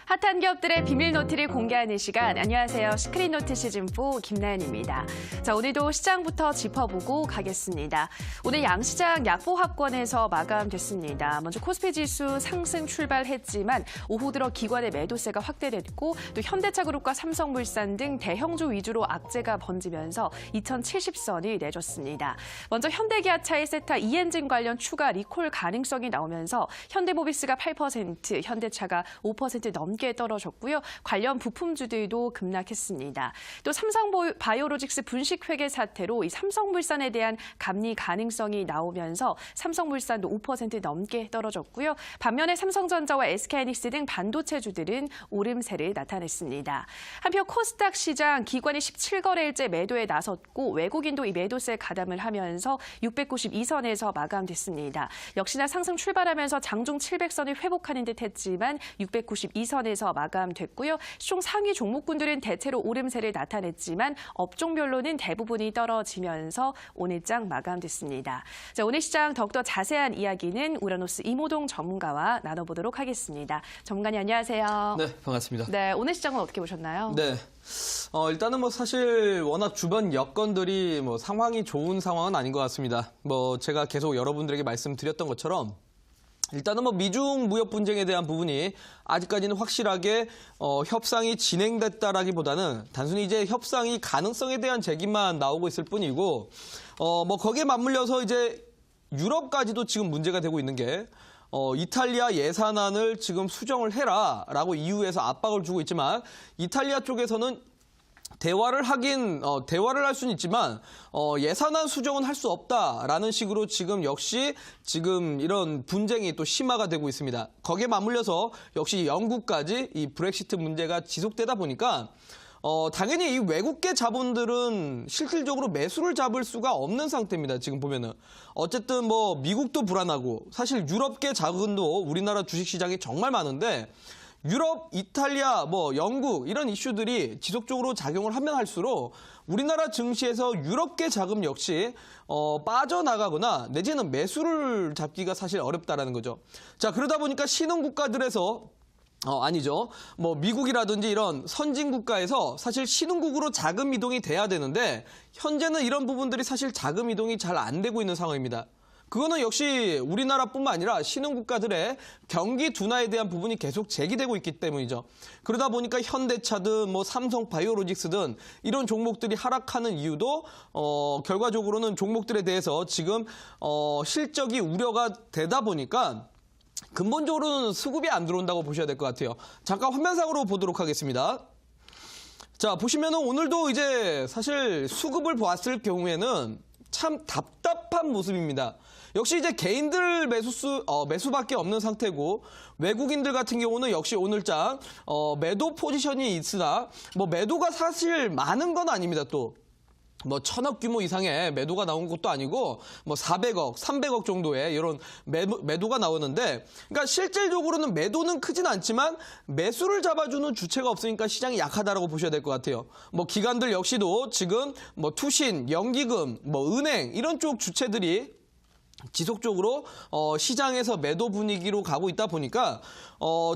핫한 기업들의 비밀 노트를 공개하는 시간. 안녕하세요. 시크릿노트 시즌4 김나연입니다. 자, 오늘도 시장부터 짚어보고 가겠습니다. 오늘 양시장 약보합권에서 마감됐습니다. 먼저 코스피 지수 상승 출발했지만 오후 들어 기관의 매도세가 확대됐고 또 현대차그룹과 삼성물산 등 대형주 위주로 악재가 번지면서 2070선이 내줬습니다. 먼저 현대기아차의 세타 이엔진 관련 추가 리콜 가능성이 나오면서 현대모비스가 8%, 현대차가 5% 넘게 떨어졌고요. 관련 부품주들도 급락했습니다. 또 삼성바이오로직스 분식회계 사태로 이 삼성물산에 대한 감리 가능성이 나오면서 삼성물산도 5% 넘게 떨어졌고요. 반면에 삼성전자와 SK하이닉스 등 반도체주들은 오름세를 나타냈습니다. 한편 코스닥 시장 기관이 17거래일째 매도에 나섰고 외국인도 이 매도세 가담을 하면서 692선에서 마감됐습니다. 역시나 상승 출발하면서 장중 700선을 회복하는 듯 했지만 692선에서 마감됐고요. 시총 상위 종목군들은 대체로 오름세를 나타냈지만 업종별로는 대부분이 떨어지면서 오늘장 마감됐습니다. 자, 오늘 시장 더욱더 자세한 이야기는 우라노스 이모동 전문가와 나눠보도록 하겠습니다. 전문가님 안녕하세요. 네, 반갑습니다. 네, 오늘 시장은 어떻게 보셨나요? 네. 일단은 사실 워낙 주변 여건들이 상황이 좋은 상황은 아닌 것 같습니다. 제가 계속 여러분들에게 말씀드렸던 것처럼 일단은 미중 무역 분쟁에 대한 부분이 아직까지는 확실하게 협상이 진행됐다라기보다는 단순히 이제 협상이 가능성에 대한 제기만 나오고 있을 뿐이고 거기에 맞물려서 이제 유럽까지도 지금 문제가 되고 있는 게 이탈리아 예산안을 지금 수정을 해라라고 EU에서 압박을 주고 있지만 이탈리아 쪽에서는 대화를 할 수는 있지만 예산안 수정은 할 수 없다라는 식으로 지금 역시 지금 이런 분쟁이 또 심화가 되고 있습니다. 거기에 맞물려서 역시 영국까지 이 브렉시트 문제가 지속되다 보니까 당연히 이 외국계 자본들은 실질적으로 매수를 잡을 수가 없는 상태입니다. 지금 보면은 어쨌든 미국도 불안하고 사실 유럽계 자금도 우리나라 주식시장에 정말 많은데 유럽, 이탈리아, 영국 이런 이슈들이 지속적으로 작용을 하면 할수록 우리나라 증시에서 유럽계 자금 역시 빠져나가거나 내지는 매수를 잡기가 사실 어렵다라는 거죠. 자, 그러다 보니까 신흥 국가들에서 아니죠. 미국이라든지 이런 선진 국가에서 사실 신흥국으로 자금 이동이 돼야 되는데 현재는 이런 부분들이 사실 자금 이동이 잘 안 되고 있는 상황입니다. 그거는 역시 우리나라뿐만 아니라 신흥 국가들의 경기 둔화에 대한 부분이 계속 제기되고 있기 때문이죠. 그러다 보니까 현대차든 삼성바이오로직스든 이런 종목들이 하락하는 이유도 결과적으로는 종목들에 대해서 지금 실적이 우려가 되다 보니까 근본적으로는 수급이 안 들어온다고 보셔야 될 것 같아요. 잠깐 화면상으로 보도록 하겠습니다. 자, 보시면은 오늘도 이제 사실 수급을 보았을 경우에는 참 답답한 모습입니다. 역시 이제 개인들 매수밖에 없는 상태고 외국인들 같은 경우는 역시 오늘장 매도 포지션이 있으나 매도가 사실 많은 건 아닙니다. 또 1,000억 규모 이상의 매도가 나온 것도 아니고 400억, 300억 정도의 이런 매도가 나오는데 그러니까 실질적으로는 매도는 크진 않지만 매수를 잡아주는 주체가 없으니까 시장이 약하다라고 보셔야 될 것 같아요. 기관들 역시도 지금 투신, 연기금, 은행 이런 쪽 주체들이 지속적으로 시장에서 매도 분위기로 가고 있다 보니까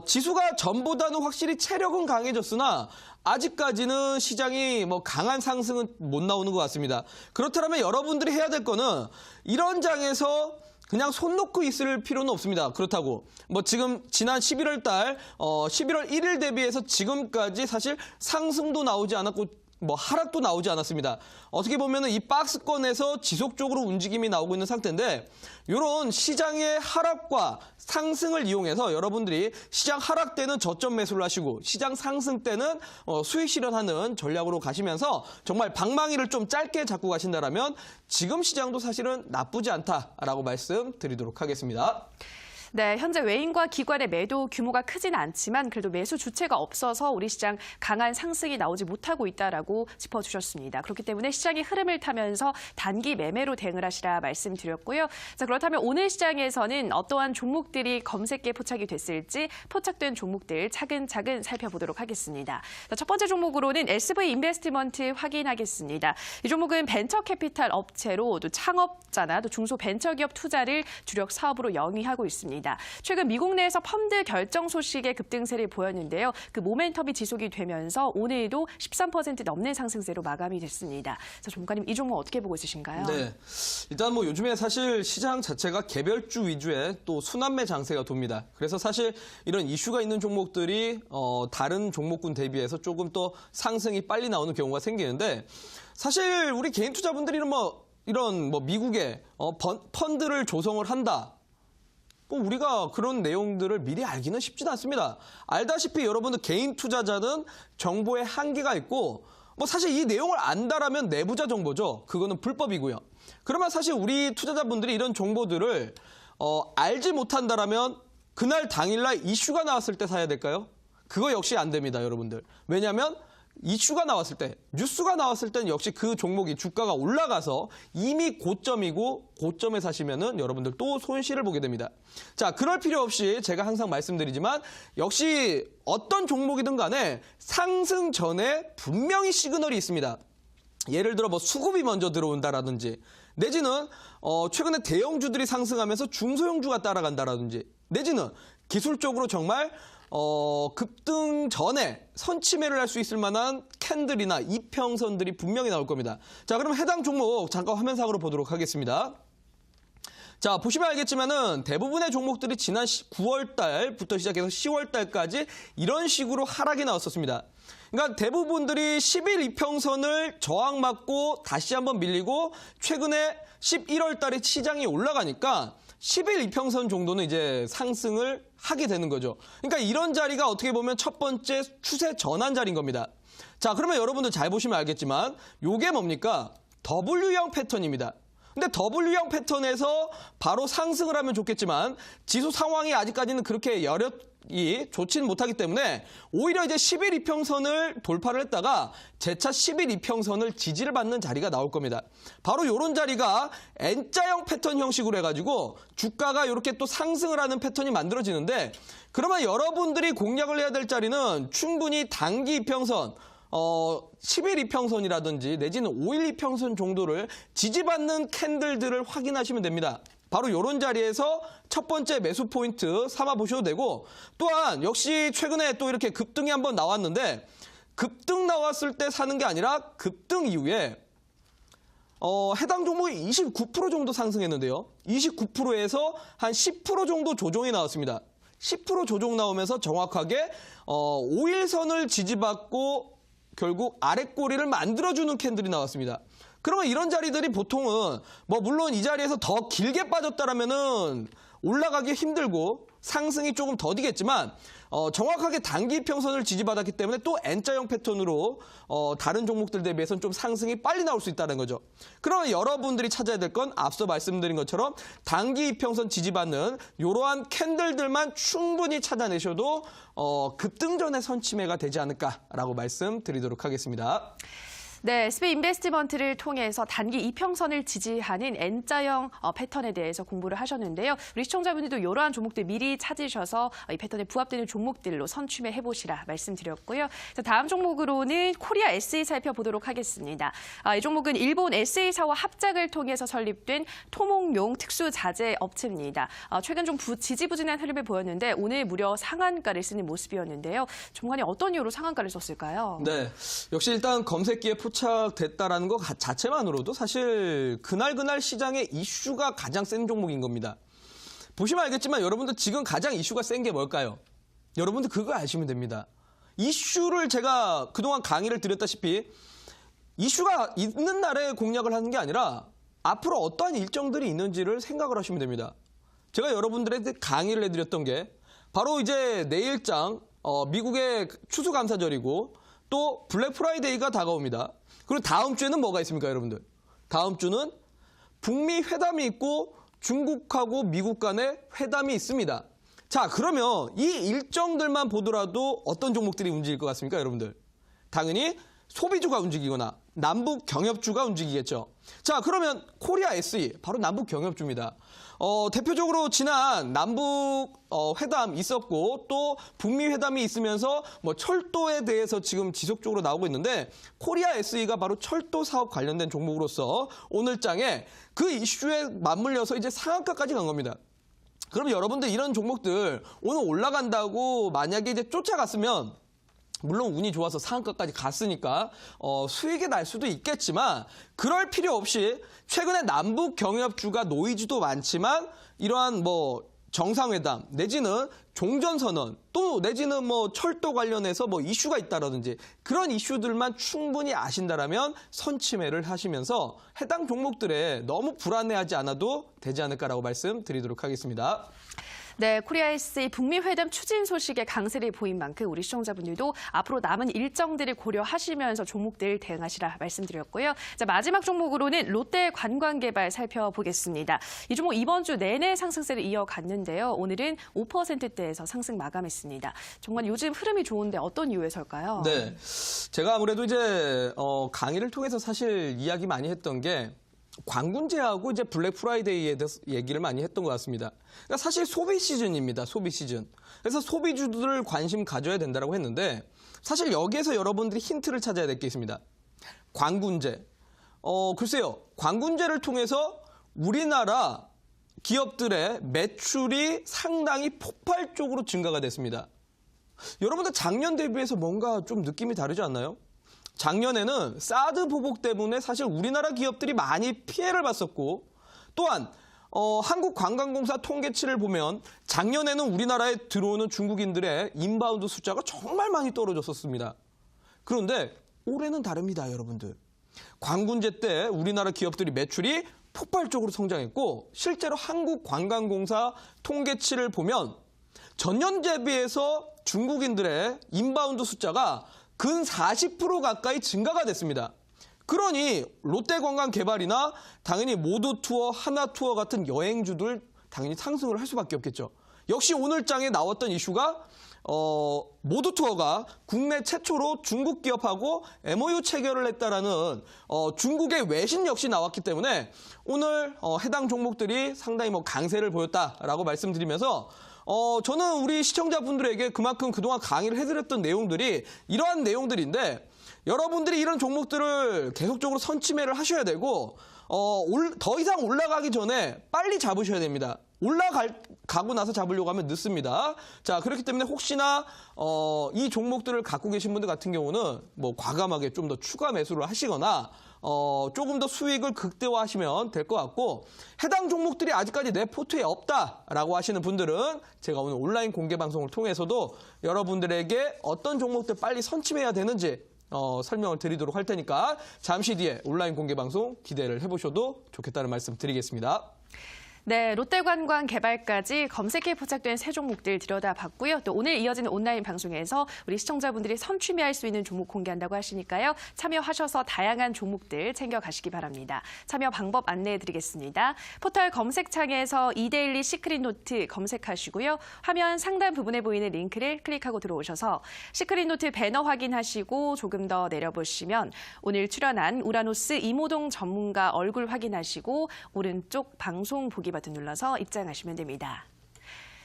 지수가 전보다는 확실히 체력은 강해졌으나 아직까지는 시장이 강한 상승은 못 나오는 것 같습니다. 그렇다면 여러분들이 해야 될 거는 이런 장에서 그냥 손 놓고 있을 필요는 없습니다. 그렇다고 지금 지난 11월 달 11월 1일 대비해서 지금까지 사실 상승도 나오지 않았고 하락도 나오지 않았습니다. 어떻게 보면은 이 박스권에서 지속적으로 움직임이 나오고 있는 상태인데 이런 시장의 하락과 상승을 이용해서 여러분들이 시장 하락 때는 저점 매수를 하시고 시장 상승 때는 수익 실현하는 전략으로 가시면서 정말 방망이를 좀 짧게 잡고 가신다라면 지금 시장도 사실은 나쁘지 않다라고 말씀드리도록 하겠습니다. 네, 현재 외인과 기관의 매도 규모가 크진 않지만 그래도 매수 주체가 없어서 우리 시장 강한 상승이 나오지 못하고 있다라고 짚어주셨습니다. 그렇기 때문에 시장의 흐름을 타면서 단기 매매로 대응을 하시라 말씀드렸고요. 자, 그렇다면 오늘 시장에서는 어떠한 종목들이 검색에 포착이 됐을지 포착된 종목들 차근차근 살펴보도록 하겠습니다. 자, 첫 번째 종목으로는 SV 인베스트먼트 확인하겠습니다. 이 종목은 벤처 캐피탈 업체로 또 창업자나 또 중소벤처기업 투자를 주력 사업으로 영위하고 있습니다. 있습니다. 최근 미국 내에서 펀드 결정 소식에 급등세를 보였는데요. 그 모멘텀이 지속이 되면서 오늘도 13% 넘는 상승세로 마감이 됐습니다. 자, 전문가님 이 종목 어떻게 보고 있으신가요? 네, 일단 뭐 요즘에 사실 시장 자체가 개별주 위주의 또 순환매 장세가 돕니다. 그래서 사실 이런 이슈가 있는 종목들이 다른 종목군 대비해서 조금 더 상승이 빨리 나오는 경우가 생기는데 사실 우리 개인 투자분들이 이런 미국에 펀드를 조성을 한다. 우리가 그런 내용들을 미리 알기는 쉽지는 않습니다. 알다시피 여러분들 개인 투자자는 정보의 한계가 있고 사실 이 내용을 안다라면 내부자 정보죠. 그거는 불법이고요. 그러면 사실 우리 투자자분들이 이런 정보들을 알지 못한다라면 그날 당일날 이슈가 나왔을 때 사야 될까요? 그거 역시 안 됩니다, 여러분들. 왜냐하면 이슈가 나왔을 때, 뉴스가 나왔을 때는 역시 그 종목이 주가가 올라가서 이미 고점이고 고점에 사시면은 여러분들 또 손실을 보게 됩니다. 자, 그럴 필요 없이 제가 항상 말씀드리지만 역시 어떤 종목이든 간에 상승 전에 분명히 시그널이 있습니다. 예를 들어 수급이 먼저 들어온다라든지 내지는 최근에 대형주들이 상승하면서 중소형주가 따라간다라든지 내지는 기술적으로 정말 급등 전에 선침해를 할 수 있을 만한 캔들이나 이평선들이 분명히 나올 겁니다. 자, 그럼 해당 종목 잠깐 화면상으로 보도록 하겠습니다. 자, 보시면 알겠지만은 대부분의 종목들이 지난 9월 달부터 시작해서 10월 달까지 이런 식으로 하락이 나왔었습니다. 그러니까 대부분들이 10일 이평선을 저항받고 다시 한번 밀리고 최근에 11월 달에 시장이 올라가니까 10일 이평선 정도는 이제 상승을 하게 되는 거죠. 그러니까 이런 자리가 어떻게 보면 첫 번째 추세 전환 자리인 겁니다. 자, 그러면 여러분들 잘 보시면 알겠지만 이게 뭡니까? W형 패턴입니다. 근데 W형 패턴에서 바로 상승을 하면 좋겠지만 지수 상황이 아직까지는 그렇게 여력이 좋지는 못하기 때문에 오히려 이제 10일 이평선을 돌파를 했다가 재차 10일 이평선을 지지를 받는 자리가 나올 겁니다. 바로 이런 자리가 N자형 패턴 형식으로 해가지고 주가가 이렇게 또 상승을 하는 패턴이 만들어지는데 그러면 여러분들이 공략을 해야 될 자리는 충분히 단기 이평선 10일 이평선이라든지 내지는 5일 이평선 정도를 지지받는 캔들들을 확인하시면 됩니다. 바로 이런 자리에서 첫 번째 매수 포인트 삼아 보셔도 되고 또한 역시 최근에 또 이렇게 급등이 한번 나왔는데 급등 나왔을 때 사는 게 아니라 급등 이후에 해당 종목이 29% 정도 상승했는데요. 29%에서 한 10% 정도 조정이 나왔습니다. 10% 조정 나오면서 정확하게 5일선을 지지받고 결국 아랫꼬리를 만들어주는 캔들이 나왔습니다. 그러면 이런 자리들이 보통은 물론 이 자리에서 더 길게 빠졌다라면은 올라가기 힘들고 상승이 조금 더디겠지만 정확하게 단기 이평선을 지지받았기 때문에 또 N자형 패턴으로 다른 종목들 대비해서는 좀 상승이 빨리 나올 수 있다는 거죠. 그러면 여러분들이 찾아야 될 건 앞서 말씀드린 것처럼 단기 이평선 지지받는 이러한 캔들들만 충분히 찾아내셔도 급등 전의 선침해가 되지 않을까라고 말씀드리도록 하겠습니다. 네, SB 인베스트먼트를 통해서 단기 이평선을 지지하는 N자형 패턴에 대해서 공부를 하셨는데요. 우리 시청자분들도 이러한 종목들 미리 찾으셔서 이 패턴에 부합되는 종목들로 선취매 해보시라 말씀드렸고요. 자, 다음 종목으로는 코리아 SE 살펴보도록 하겠습니다. 이 종목은 일본 SE사와 합작을 통해서 설립된 토목용 특수자재 업체입니다. 최근 좀 지지부진한 흐름을 보였는데 오늘 무려 상한가를 쓰는 모습이었는데요. 전문가님 어떤 이유로 상한가를 썼을까요? 네, 역시 일단 검색기에 포착됐다라는 것 자체만으로도 사실 그날 시장의 이슈가 가장 센 종목인 겁니다. 보시면 알겠지만 여러분들 지금 가장 이슈가 센 게 뭘까요? 여러분들 그거 아시면 됩니다. 이슈를 제가 그동안 강의를 드렸다시피 이슈가 있는 날에 공략을 하는 게 아니라 앞으로 어떠한 일정들이 있는지를 생각을 하시면 됩니다. 제가 여러분들한테 강의를 해드렸던 게 바로 이제 내일장 미국의 추수감사절이고 또 블랙 프라이데이가 다가옵니다. 그리고 다음 주에는 뭐가 있습니까, 여러분들? 다음 주는 북미 회담이 있고 중국하고 미국 간의 회담이 있습니다. 자, 그러면 이 일정들만 보더라도 어떤 종목들이 움직일 것 같습니까, 여러분들? 당연히 소비주가 움직이거나 남북 경협주가 움직이겠죠. 자, 그러면 코리아 SE, 바로 남북 경협주입니다. 대표적으로 지난 남북 회담 있었고 또 북미 회담이 있으면서 철도에 대해서 지금 지속적으로 나오고 있는데 코리아 SE가 바로 철도 사업 관련된 종목으로서 오늘장에 그 이슈에 맞물려서 이제 상한가까지 간 겁니다. 그럼 여러분들 이런 종목들 오늘 올라간다고 만약에 이제 쫓아갔으면 물론 운이 좋아서 상한가까지 갔으니까 수익이 날 수도 있겠지만 그럴 필요 없이 최근에 남북 경협주가 노이즈도 많지만 이러한 정상회담 내지는 종전선언 또 내지는 철도 관련해서 이슈가 있다라든지 그런 이슈들만 충분히 아신다라면 선침해를 하시면서 해당 종목들에 너무 불안해하지 않아도 되지 않을까라고 말씀드리도록 하겠습니다. 네, 코리아에스의 북미 회담 추진 소식에 강세를 보인 만큼 우리 시청자분들도 앞으로 남은 일정들을 고려하시면서 종목들 대응하시라 말씀드렸고요. 자, 마지막 종목으로는 롯데 관광개발 살펴보겠습니다. 이 종목 이번 주 내내 상승세를 이어갔는데요. 오늘은 5%대에서 상승 마감했습니다. 정말 요즘 흐름이 좋은데 어떤 이유에서일까요? 네, 제가 아무래도 이제 강의를 통해서 사실 이야기 많이 했던 게 광군제하고 이제 블랙 프라이데이에 대해서 얘기를 많이 했던 것 같습니다. 그러니까 사실 소비 시즌입니다. 소비 시즌. 그래서 소비주들 관심 가져야 된다고 했는데 사실 여기에서 여러분들이 힌트를 찾아야 될 게 있습니다. 광군제. 글쎄요. 광군제를 통해서 우리나라 기업들의 매출이 상당히 폭발적으로 증가가 됐습니다. 여러분들 작년 대비해서 뭔가 좀 느낌이 다르지 않나요? 작년에는 사드 보복 때문에 사실 우리나라 기업들이 많이 피해를 봤었고 또한 한국관광공사 통계치를 보면 작년에는 우리나라에 들어오는 중국인들의 인바운드 숫자가 정말 많이 떨어졌었습니다. 그런데 올해는 다릅니다, 여러분들. 광군제 때 우리나라 기업들이 매출이 폭발적으로 성장했고 실제로 한국관광공사 통계치를 보면 전년 대비해서 중국인들의 인바운드 숫자가 근 40% 가까이 증가가 됐습니다. 그러니 롯데관광개발이나 당연히 모두투어, 하나투어 같은 여행주들 당연히 상승을 할 수밖에 없겠죠. 역시 오늘 장에 나왔던 이슈가 모두투어가 국내 최초로 중국 기업하고 MOU 체결을 했다라는 중국의 외신 역시 나왔기 때문에 오늘 해당 종목들이 상당히 강세를 보였다라고 말씀드리면서 저는 우리 시청자분들에게 그만큼 그동안 강의를 해드렸던 내용들이 이러한 내용들인데 여러분들이 이런 종목들을 계속적으로 선침해를 하셔야 되고 더 이상 올라가기 전에 빨리 잡으셔야 됩니다. 올라가고 나서 잡으려고 하면 늦습니다. 자, 그렇기 때문에 혹시나 이 종목들을 갖고 계신 분들 같은 경우는 과감하게 좀 더 추가 매수를 하시거나 조금 더 수익을 극대화하시면 될 것 같고 해당 종목들이 아직까지 내 포트에 없다라고 하시는 분들은 제가 오늘 온라인 공개 방송을 통해서도 여러분들에게 어떤 종목들 빨리 선침해야 되는지 설명을 드리도록 할 테니까 잠시 뒤에 온라인 공개 방송 기대를 해보셔도 좋겠다는 말씀 드리겠습니다. 네, 롯데관광개발까지 검색해 포착된 새 종목들 들여다봤고요. 또 오늘 이어지는 온라인 방송에서 우리 시청자분들이 선취매할 수 있는 종목 공개한다고 하시니까요. 참여하셔서 다양한 종목들 챙겨가시기 바랍니다. 참여 방법 안내해드리겠습니다. 포털 검색창에서 이데일리 시크릿노트 검색하시고요. 화면 상단 부분에 보이는 링크를 클릭하고 들어오셔서 시크릿노트 배너 확인하시고 조금 더 내려보시면 오늘 출연한 우라노스 이모동 전문가 얼굴 확인하시고 오른쪽 방송 보기 버튼 눌러서 입장하시면 됩니다.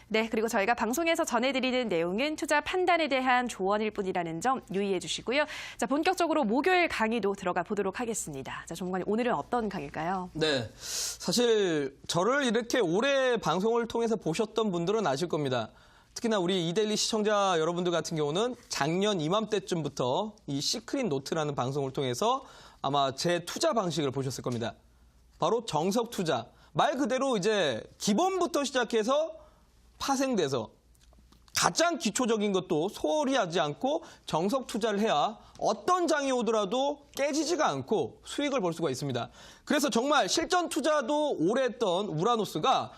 네, 그리고 저희가 방송에서 전해드리는 내용은 투자 판단에 대한 조언일 뿐이라는 점 유의해 주시고요. 자, 본격적으로 목요일 강의도 들어가 보도록 하겠습니다. 자, 전문가님, 오늘은 어떤 강의일까요? 네, 사실 저를 이렇게 오래 방송을 통해서 보셨던 분들은 아실 겁니다. 특히나 우리 이데일리 시청자 여러분들 같은 경우는 작년 이맘때쯤부터 이 시크릿 노트라는 방송을 통해서 아마 제 투자 방식을 보셨을 겁니다. 바로 정석 투자. 말 그대로 이제 기본부터 시작해서 파생돼서 가장 기초적인 것도 소홀히 하지 않고 정석 투자를 해야 어떤 장이 오더라도 깨지지가 않고 수익을 볼 수가 있습니다. 그래서 정말 실전 투자도 오래 했던 우라노스가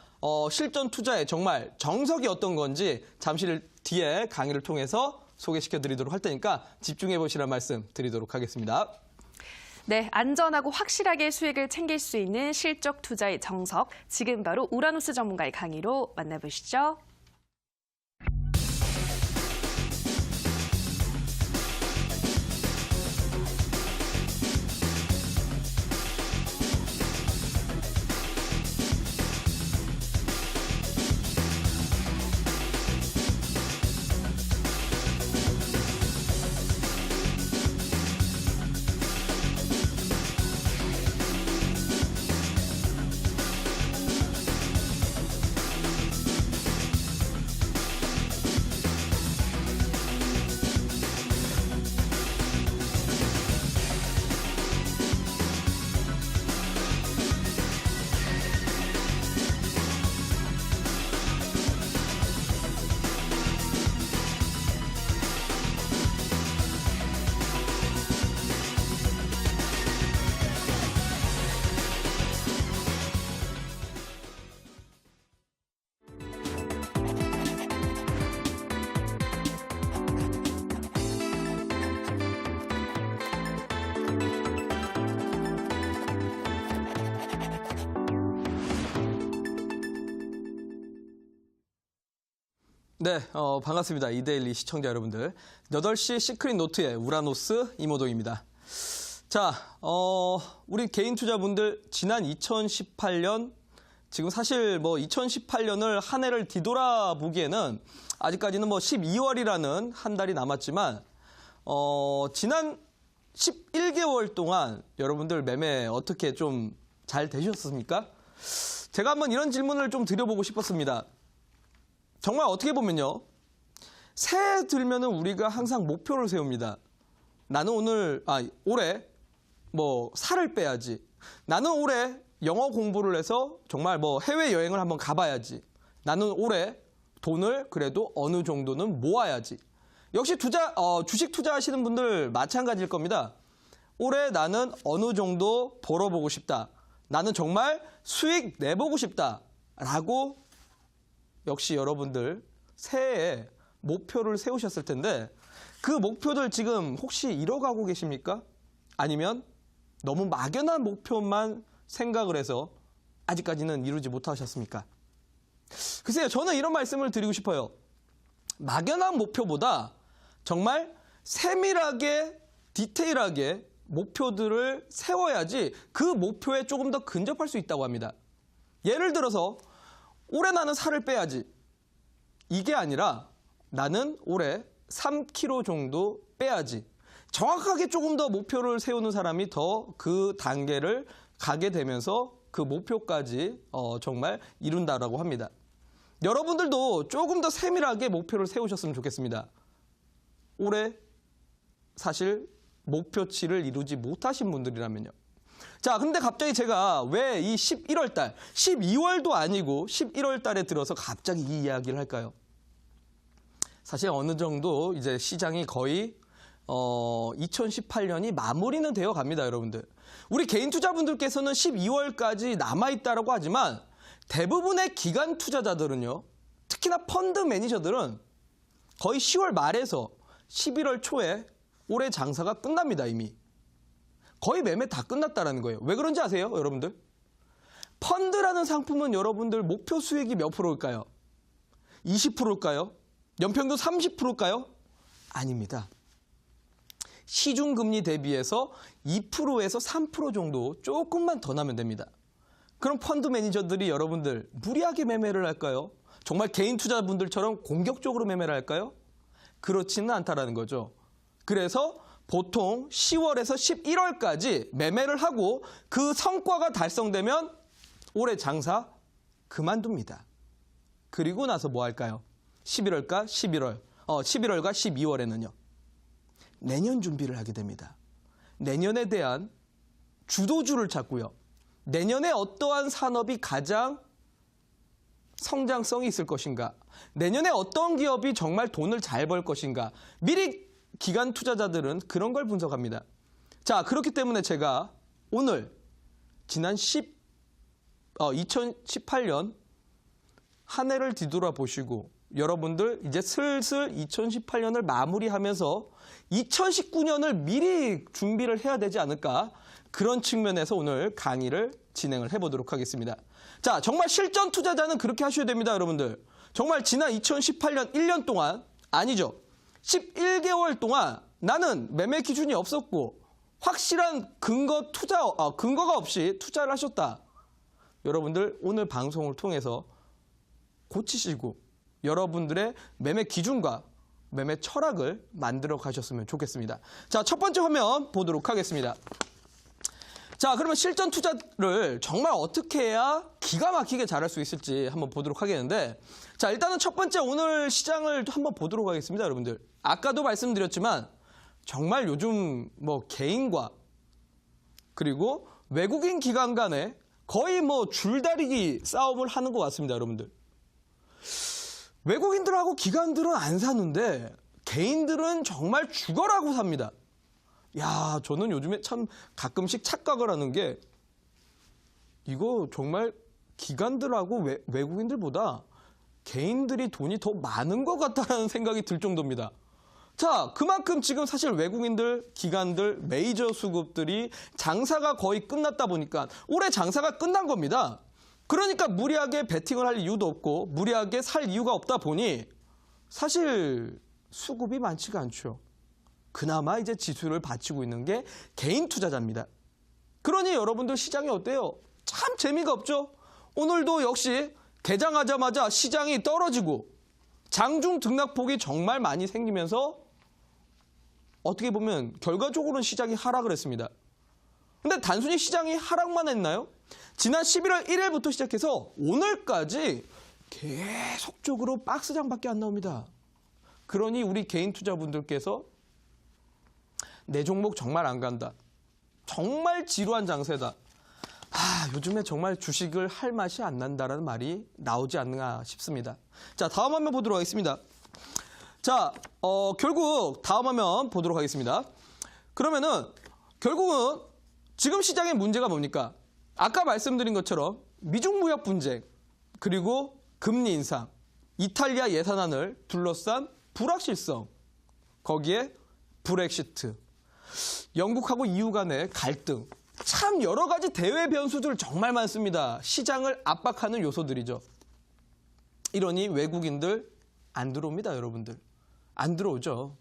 실전 투자에 정말 정석이 어떤 건지 잠시 뒤에 강의를 통해서 소개시켜 드리도록 할 테니까 집중해 보시라는 말씀 드리도록 하겠습니다. 네, 안전하고 확실하게 수익을 챙길 수 있는 실적 투자의 정석. 지금 바로 우라노스 전문가의 강의로 만나보시죠. 네, 반갑습니다. 이데일리 시청자 여러분들. 8시 시크릿 노트의 우라노스 이모동입니다. 자, 우리 개인 투자분들 지난 2018년 지금 사실 2018년을 한 해를 뒤돌아보기에는 아직까지는 12월이라는 한 달이 남았지만 지난 11개월 동안 여러분들 매매 어떻게 좀 잘 되셨습니까? 제가 한번 이런 질문을 좀 드려보고 싶었습니다. 정말 어떻게 보면요. 새해 들면은 우리가 항상 목표를 세웁니다. 나는 올해 살을 빼야지. 나는 올해 영어 공부를 해서 정말 해외여행을 한번 가봐야지. 나는 올해 돈을 그래도 어느 정도는 모아야지. 역시 주식 투자하시는 분들 마찬가지일 겁니다. 올해 나는 어느 정도 벌어보고 싶다. 나는 정말 수익 내보고 싶다라고 역시 여러분들 새해에 목표를 세우셨을 텐데 그 목표들 지금 혹시 이뤄가고 계십니까? 아니면 너무 막연한 목표만 생각을 해서 아직까지는 이루지 못하셨습니까? 글쎄요, 저는 이런 말씀을 드리고 싶어요. 막연한 목표보다 정말 세밀하게 디테일하게 목표들을 세워야지 그 목표에 조금 더 근접할 수 있다고 합니다. 예를 들어서 올해 나는 살을 빼야지. 이게 아니라 나는 올해 3kg 정도 빼야지. 정확하게 조금 더 목표를 세우는 사람이 더 그 단계를 가게 되면서 그 목표까지 정말 이룬다라고 합니다. 여러분들도 조금 더 세밀하게 목표를 세우셨으면 좋겠습니다. 올해 사실 목표치를 이루지 못하신 분들이라면요. 자, 근데 갑자기 제가 왜 이 11월 달, 12월도 아니고 11월 달에 들어서 갑자기 이 이야기를 할까요? 사실 어느 정도 이제 시장이 거의 2018년이 마무리는 되어 갑니다, 여러분들. 우리 개인 투자분들께서는 12월까지 남아있다라고 하지만 대부분의 기관 투자자들은요, 특히나 펀드 매니저들은 거의 10월 말에서 11월 초에 올해 장사가 끝납니다, 이미. 거의 매매 다 끝났다라는 거예요. 왜 그런지 아세요, 여러분들? 펀드라는 상품은 여러분들 목표 수익이 몇 프로일까요? 20%일까요? 연평균 30%일까요? 아닙니다. 시중금리 대비해서 2%에서 3% 정도 조금만 더 나면 됩니다. 그럼 펀드 매니저들이 여러분들 무리하게 매매를 할까요? 정말 개인 투자분들처럼 공격적으로 매매를 할까요? 그렇지는 않다라는 거죠. 그래서 보통 10월에서 11월까지 매매를 하고 그 성과가 달성되면 올해 장사 그만둡니다. 그리고 나서 뭐 할까요? 11월과 12월에는요. 내년 준비를 하게 됩니다. 내년에 대한 주도주를 찾고요. 내년에 어떠한 산업이 가장 성장성이 있을 것인가? 내년에 어떤 기업이 정말 돈을 잘 벌 것인가? 미리 기관 투자자들은 그런 걸 분석합니다. 자, 그렇기 때문에 제가 오늘 지난 2018년 한 해를 뒤돌아보시고 여러분들 이제 슬슬 2018년을 마무리하면서 2019년을 미리 준비를 해야 되지 않을까? 그런 측면에서 오늘 강의를 진행을 해보도록 하겠습니다. 자, 정말 실전 투자자는 그렇게 하셔야 됩니다, 여러분들. 정말 지난 2018년 1년 동안, 아니죠. 11개월 동안 나는 매매 기준이 없었고 확실한 근거가 없이 투자를 하셨다. 여러분들 오늘 방송을 통해서 고치시고 여러분들의 매매 기준과 매매 철학을 만들어 가셨으면 좋겠습니다. 자, 첫 번째 화면 보도록 하겠습니다. 자, 그러면 실전 투자를 정말 어떻게 해야 기가 막히게 잘할 수 있을지 한번 보도록 하겠는데, 자, 일단은 첫 번째 오늘 시장을 한번 보도록 하겠습니다, 여러분들. 아까도 말씀드렸지만 정말 요즘 개인과 그리고 외국인 기관 간에 거의 줄다리기 싸움을 하는 것 같습니다, 여러분들. 외국인들하고 기관들은 안 사는데 개인들은 정말 죽어라고 삽니다. 야, 저는 요즘에 참 가끔씩 착각을 하는 게 이거 정말 기관들하고 외국인들보다 개인들이 돈이 더 많은 것 같다는 생각이 들 정도입니다. 자, 그만큼 지금 사실 외국인들, 기관들, 메이저 수급들이 장사가 거의 끝났다 보니까 올해 장사가 끝난 겁니다. 그러니까 무리하게 베팅을 할 이유도 없고 무리하게 살 이유가 없다 보니 사실 수급이 많지가 않죠. 그나마 이제 지수를 받치고 있는 게 개인 투자자입니다. 그러니 여러분들 시장이 어때요? 참 재미가 없죠? 오늘도 역시 개장하자마자 시장이 떨어지고 장중 등락폭이 정말 많이 생기면서 어떻게 보면 결과적으로는 시장이 하락을 했습니다. 근데 단순히 시장이 하락만 했나요? 지난 11월 1일부터 시작해서 오늘까지 계속적으로 박스장밖에 안 나옵니다. 그러니 우리 개인 투자분들께서 내 종목 정말 안 간다. 정말 지루한 장세다. 요즘에 정말 주식을 할 맛이 안 난다라는 말이 나오지 않나 싶습니다. 자, 다음 화면 보도록 하겠습니다. 자, 결국 다음 화면 보도록 하겠습니다. 그러면은 결국은 지금 시장의 문제가 뭡니까? 아까 말씀드린 것처럼 미중 무역 분쟁, 그리고 금리 인상, 이탈리아 예산안을 둘러싼 불확실성, 거기에 브렉시트, 영국하고 EU 간의 갈등, 참 여러 가지 대외 변수들 정말 많습니다. 시장을 압박하는 요소들이죠. 이러니 외국인들 안 들어옵니다, 여러분들. 안 들어오죠.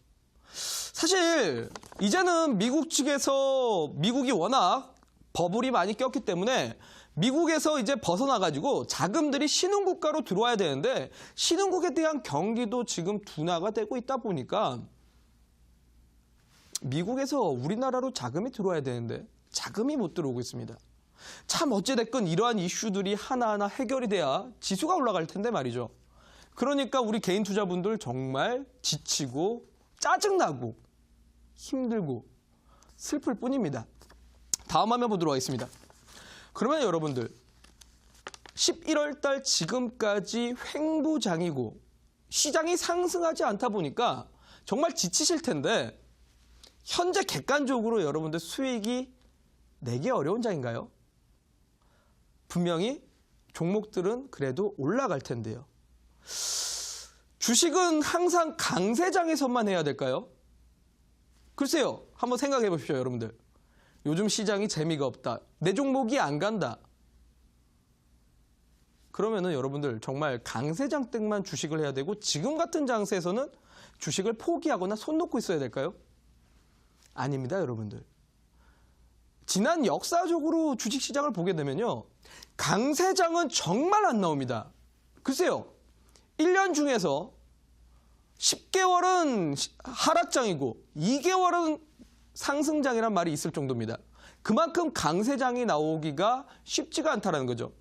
사실 이제는 미국 측에서 미국이 워낙 버블이 많이 꼈기 때문에 미국에서 이제 벗어나가지고 자금들이 신흥국가로 들어와야 되는데 신흥국에 대한 경기도 지금 둔화가 되고 있다 보니까 미국에서 우리나라로 자금이 들어와야 되는데 자금이 못 들어오고 있습니다. 참 어찌됐건 이러한 이슈들이 하나하나 해결이 돼야 지수가 올라갈 텐데 말이죠. 그러니까 우리 개인 투자분들 정말 지치고 짜증나고 힘들고 슬플 뿐입니다. 다음 화면 보도록 하겠습니다. 그러면 여러분들 11월 달 지금까지 횡보장이고 시장이 상승하지 않다 보니까 정말 지치실 텐데 현재 객관적으로 여러분들 수익이 내기 어려운 장인가요? 분명히 종목들은 그래도 올라갈 텐데요. 주식은 항상 강세장에서만 해야 될까요? 글쎄요. 한번 생각해 보십시오, 여러분들. 요즘 시장이 재미가 없다. 내 종목이 안 간다. 그러면은 여러분들 정말 강세장 때만 주식을 해야 되고 지금 같은 장세에서는 주식을 포기하거나 손 놓고 있어야 될까요? 아닙니다, 여러분들. 지난 역사적으로 주식시장을 보게 되면요. 강세장은 정말 안 나옵니다. 글쎄요. 1년 중에서 10개월은 하락장이고 2개월은 상승장이란 말이 있을 정도입니다. 그만큼 강세장이 나오기가 쉽지가 않다는 거죠.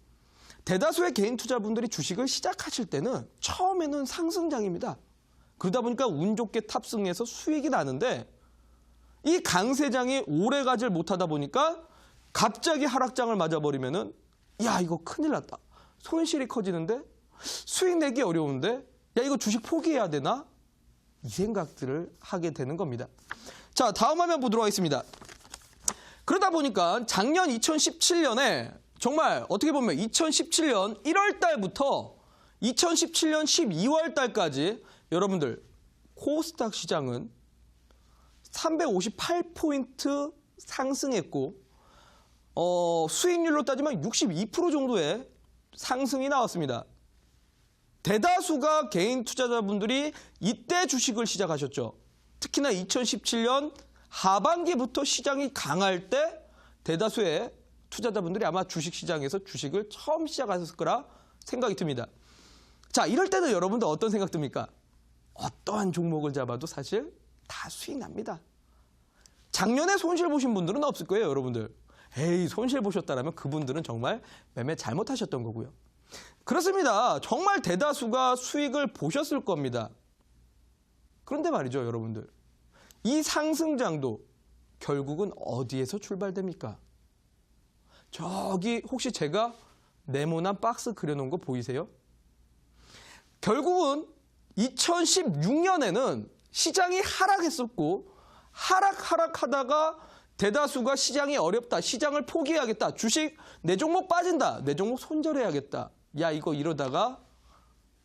대다수의 개인 투자분들이 주식을 시작하실 때는 처음에는 상승장입니다. 그러다 보니까 운 좋게 탑승해서 수익이 나는데 이 강세장이 오래 가질 못하다 보니까 갑자기 하락장을 맞아버리면은 야 이거 큰일 났다. 손실이 커지는데 수익 내기 어려운데 야 이거 주식 포기해야 되나? 이 생각들을 하게 되는 겁니다. 자, 다음 화면 보도록 하겠습니다. 그러다 보니까 작년 2017년에 정말 어떻게 보면 2017년 1월 달부터 2017년 12월 달까지 여러분들 코스닥 시장은 358포인트 상승했고 수익률로 따지면 62% 정도의 상승이 나왔습니다. 대다수가 개인 투자자분들이 이때 주식을 시작하셨죠. 특히나 2017년 하반기부터 시장이 강할 때 대다수의 투자자분들이 아마 주식시장에서 주식을 처음 시작하셨을 거라 생각이 듭니다. 자, 이럴 때는 여러분들 어떤 생각 듭니까? 어떠한 종목을 잡아도 사실 다 수익 납니다. 작년에 손실 보신 분들은 없을 거예요, 여러분들. 에이, 손실 보셨다라면 그분들은 정말 매매 잘못하셨던 거고요. 그렇습니다. 정말 대다수가 수익을 보셨을 겁니다. 그런데 말이죠, 여러분들. 이 상승장도 결국은 어디에서 출발됩니까? 저기 혹시 제가 네모난 박스 그려놓은 거 보이세요? 결국은 2016년에는 시장이 하락했었고 하락하다가 대다수가 시장이 어렵다. 시장을 포기해야겠다. 주식 내 종목 빠진다. 내 종목 손절해야겠다. 야 이거 이러다가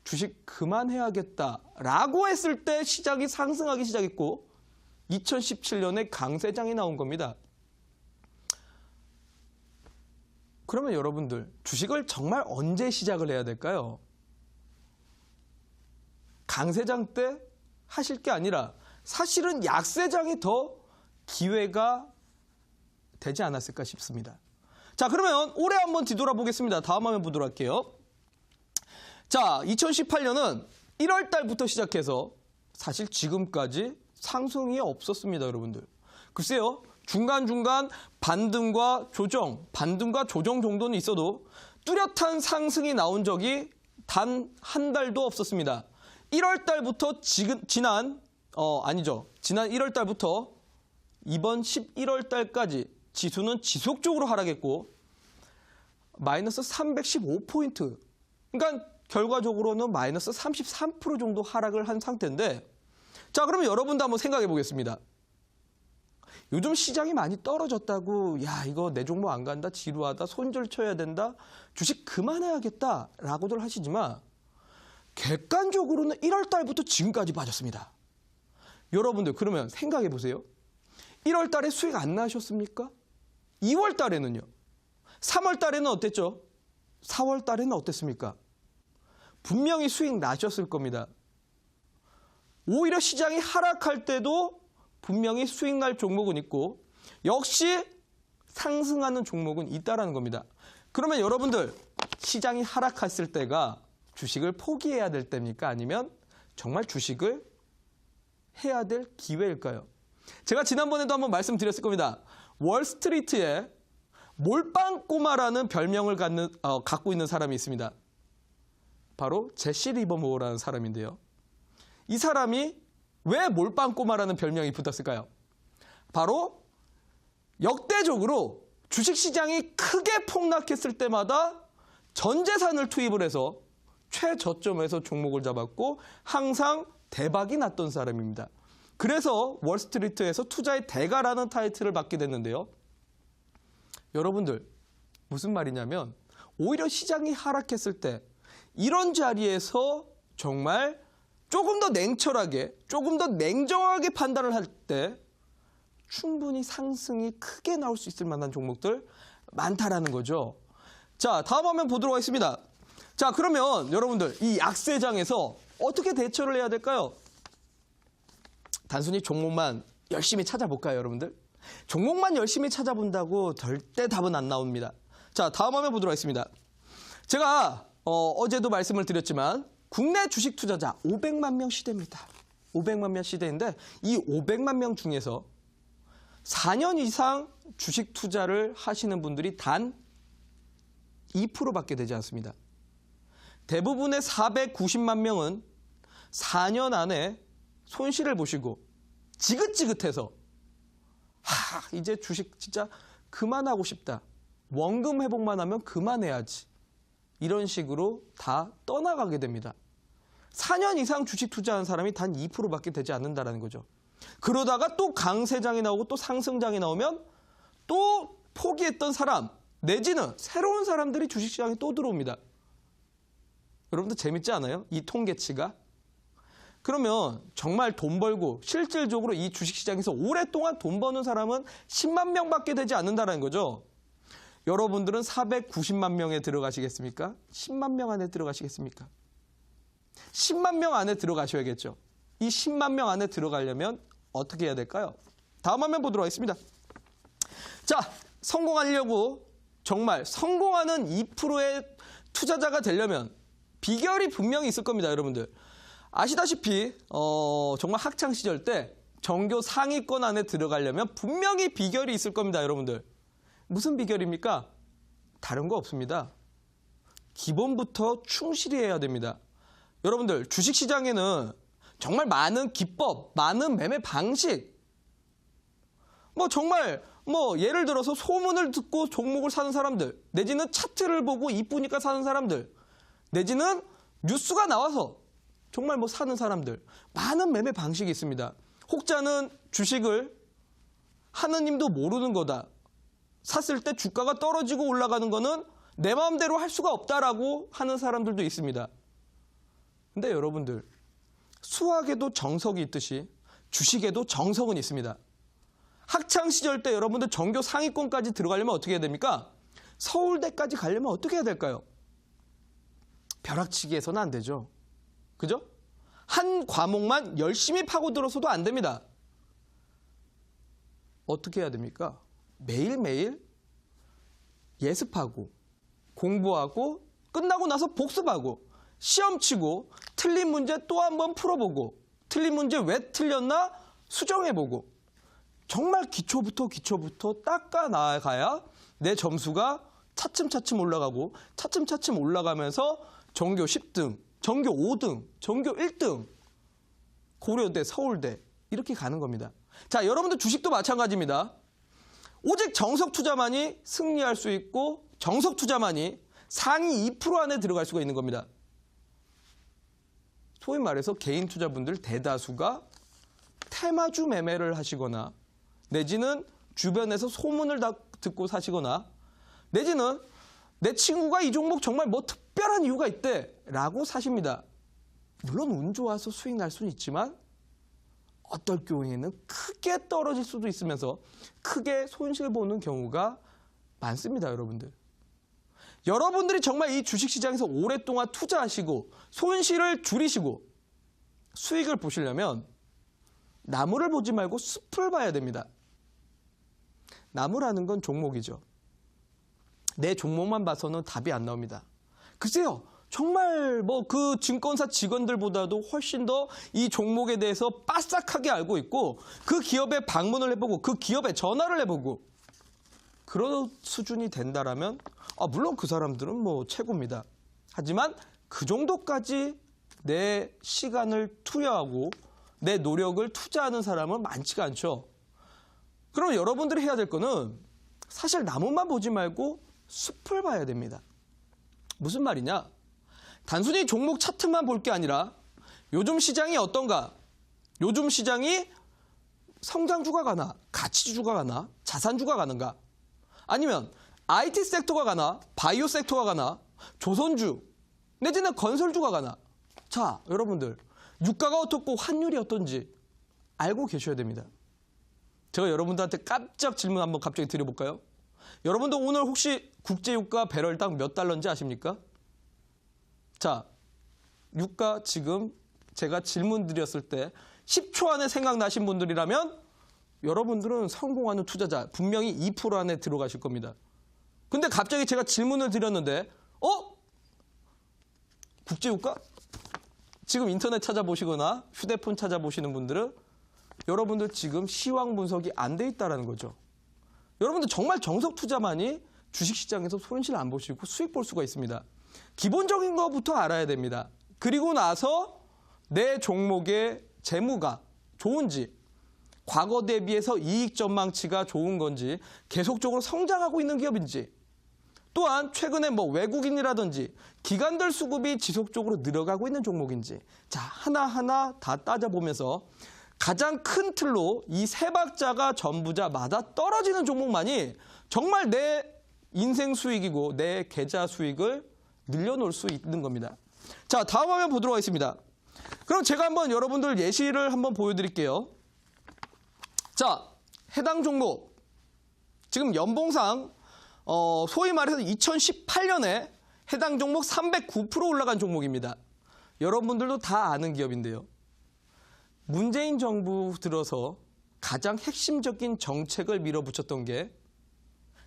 주식 그만해야겠다라고 했을 때 시장이 상승하기 시작했고 2017년에 강세장이 나온 겁니다. 그러면 여러분들 주식을 정말 언제 시작을 해야 될까요? 강세장 때 하실 게 아니라 사실은 약세장이 더 기회가 되지 않았을까 싶습니다. 자, 그러면 올해 한번 뒤돌아보겠습니다. 다음 화면 보도록 할게요. 자, 2018년은 1월 달부터 시작해서 사실 지금까지 상승이 없었습니다, 여러분들. 글쎄요, 중간중간 반등과 조정 정도는 있어도 뚜렷한 상승이 나온 적이 단 한 달도 없었습니다. 1월 달부터 지난 1월 달부터 이번 11월 달까지 지수는 지속적으로 하락했고 마이너스 315포인트. 그러니까 결과적으로는 마이너스 33% 정도 하락을 한 상태인데, 자, 그러면 여러분도 한번 생각해 보겠습니다. 요즘 시장이 많이 떨어졌다고, 야, 이거 내 종목 안 간다, 지루하다, 손절 쳐야 된다, 주식 그만해야겠다라고들 하시지만 객관적으로는 1월 달부터 지금까지 빠졌습니다. 여러분들 그러면 생각해 보세요. 1월 달에 수익 안 나셨습니까? 2월 달에는요. 3월 달에는 어땠죠? 4월 달에는 어땠습니까? 분명히 수익 나셨을 겁니다. 오히려 시장이 하락할 때도 분명히 수익 날 종목은 있고 역시 상승하는 종목은 있다라는 겁니다. 그러면 여러분들 시장이 하락했을 때가 주식을 포기해야 될 때입니까? 아니면 정말 주식을 해야 될 기회일까요? 제가 지난번에도 한번 말씀드렸을 겁니다. 월스트리트에 몰빵꼬마라는 별명을 갖고 있는 사람이 있습니다. 바로 제시 리버모어라는 사람인데요. 이 사람이 왜 몰빵꼬마라는 별명이 붙었을까요? 바로 역대적으로 주식시장이 크게 폭락했을 때마다 전 재산을 투입을 해서 최저점에서 종목을 잡았고 항상 대박이 났던 사람입니다. 그래서 월스트리트에서 투자의 대가라는 타이틀을 받게 됐는데요. 여러분들 무슨 말이냐면 오히려 시장이 하락했을 때 이런 자리에서 정말 조금 더 냉철하게, 조금 더 냉정하게 판단을 할 때 충분히 상승이 크게 나올 수 있을 만한 종목들 많다라는 거죠. 자, 다음 화면 보도록 하겠습니다. 자, 그러면 여러분들 이 약세장에서 어떻게 대처를 해야 될까요? 단순히 종목만 열심히 찾아볼까요, 여러분들? 종목만 열심히 찾아본다고 절대 답은 안 나옵니다. 자, 다음 화면 보도록 하겠습니다. 제가 어제도 말씀을 드렸지만 국내 주식 투자자 500만 명 시대입니다. 500만 명 시대인데 이 500만 명 중에서 4년 이상 주식 투자를 하시는 분들이 단 2%밖에 되지 않습니다. 대부분의 490만 명은 4년 안에 손실을 보시고 지긋지긋해서 이제 주식 진짜 그만하고 싶다. 원금 회복만 하면 그만해야지. 이런 식으로 다 떠나가게 됩니다. 4년 이상 주식 투자한 사람이 단 2%밖에 되지 않는다는 거죠. 그러다가 또 강세장이 나오고 또 상승장이 나오면 또 포기했던 사람 내지는 새로운 사람들이 주식시장에 또 들어옵니다. 여러분들 재밌지 않아요? 이 통계치가? 그러면 정말 돈 벌고 실질적으로 이 주식시장에서 오랫동안 돈 버는 사람은 10만 명밖에 되지 않는다는 거죠. 여러분들은 490만 명에 들어가시겠습니까? 10만 명 안에 들어가시겠습니까? 10만 명 안에 들어가셔야겠죠. 이 10만 명 안에 들어가려면 어떻게 해야 될까요? 다음 화면 보도록 하겠습니다. 자, 성공하려고 정말 성공하는 2%의 투자자가 되려면 비결이 분명히 있을 겁니다, 여러분들. 아시다시피 정말 학창 시절 때 전교 상위권 안에 들어가려면 분명히 비결이 있을 겁니다, 여러분들. 무슨 비결입니까? 다른 거 없습니다. 기본부터 충실히 해야 됩니다. 여러분들 주식시장에는 정말 많은 기법, 많은 매매 방식, 정말 예를 들어서 소문을 듣고 종목을 사는 사람들, 내지는 차트를 보고 이쁘니까 사는 사람들, 내지는 뉴스가 나와서 정말 사는 사람들, 많은 매매 방식이 있습니다. 혹자는 주식을 하느님도 모르는 거다. 샀을 때 주가가 떨어지고 올라가는 거는 내 마음대로 할 수가 없다라고 하는 사람들도 있습니다. 근데 여러분들, 수학에도 정석이 있듯이 주식에도 정석은 있습니다. 학창시절 때 여러분들 전교 상위권까지 들어가려면 어떻게 해야 됩니까? 서울대까지 가려면 어떻게 해야 될까요? 벼락치기 해서는 안 되죠. 그죠? 한 과목만 열심히 파고들어서도 안 됩니다. 어떻게 해야 됩니까? 매일매일 예습하고 공부하고 끝나고 나서 복습하고 시험 치고 틀린 문제 또 한 번 풀어보고 틀린 문제 왜 틀렸나 수정해보고 정말 기초부터 닦아 나가야 내 점수가 차츰차츰 올라가고 차츰차츰 올라가면서 전교 10등, 전교 5등, 전교 1등, 고려대, 서울대 이렇게 가는 겁니다. 자, 여러분들 주식도 마찬가지입니다. 오직 정석 투자만이 승리할 수 있고 정석 투자만이 상위 2% 안에 들어갈 수가 있는 겁니다. 소위 말해서 개인 투자분들 대다수가 테마주 매매를 하시거나 내지는 주변에서 소문을 다 듣고 사시거나 내지는 내 친구가 이 종목 정말 뭐 특별한 이유가 있대 라고 사십니다. 물론 운 좋아서 수익 날 수는 있지만 어떨 경우에는 크게 떨어질 수도 있으면서 크게 손실 보는 경우가 많습니다. 여러분들이 정말 이 주식시장에서 오랫동안 투자하시고 손실을 줄이시고 수익을 보시려면 나무를 보지 말고 숲을 봐야 됩니다. 나무라는 건 종목이죠. 내 종목만 봐서는 답이 안 나옵니다. 글쎄요. 정말 뭐 그 증권사 직원들보다도 훨씬 더 이 종목에 대해서 빠삭하게 알고 있고 그 기업에 방문을 해보고 그 기업에 전화를 해보고 그런 수준이 된다라면 물론 그 사람들은 뭐 최고입니다. 하지만 그 정도까지 내 시간을 투여하고 내 노력을 투자하는 사람은 많지가 않죠. 그럼 여러분들이 해야 될 거는 사실 나무만 보지 말고 숲을 봐야 됩니다. 무슨 말이냐? 단순히 종목 차트만 볼 게 아니라 요즘 시장이 어떤가? 요즘 시장이 성장주가 가나? 가치주가 가나? 자산주가 가는가? 아니면 IT 섹터가 가나? 바이오 섹터가 가나? 조선주 내지는 건설주가 가나? 자, 여러분들 유가가 어떻고 환율이 어떤지 알고 계셔야 됩니다. 제가 여러분들한테 깜짝 질문 한번 갑자기 드려볼까요? 여러분들 오늘 혹시 국제유가 배럴당 몇 달러인지 아십니까? 자, 유가 지금 제가 질문 드렸을 때 10초 안에 생각나신 분들이라면 여러분들은 성공하는 투자자 분명히 2% 안에 들어가실 겁니다. 근데 갑자기 제가 질문을 드렸는데 국제유가? 지금 인터넷 찾아보시거나 휴대폰 찾아보시는 분들은 여러분들 지금 시황 분석이 안 돼 있다는 거죠. 여러분들 정말 정석 투자만이 주식시장에서 손실 안 보시고 수익 볼 수가 있습니다. 기본적인 것부터 알아야 됩니다. 그리고 나서 내 종목의 재무가 좋은지 과거 대비해서 이익 전망치가 좋은 건지 계속적으로 성장하고 있는 기업인지 또한 최근에 뭐 외국인이라든지 기관들 수급이 지속적으로 늘어가고 있는 종목인지 자 하나하나 다 따져보면서 가장 큰 틀로 이 세 박자가 전부자 맞아 떨어지는 종목만이 정말 내 인생 수익이고 내 계좌 수익을 늘려놓을 수 있는 겁니다. 자, 다음 화면 보도록 하겠습니다. 그럼 제가 한번 여러분들 예시를 한번 보여드릴게요. 자, 해당 종목 지금 연봉상 소위 말해서 2018년에 해당 종목 309% 올라간 종목입니다. 여러분들도 다 아는 기업인데요. 문재인 정부 들어서 가장 핵심적인 정책을 밀어붙였던 게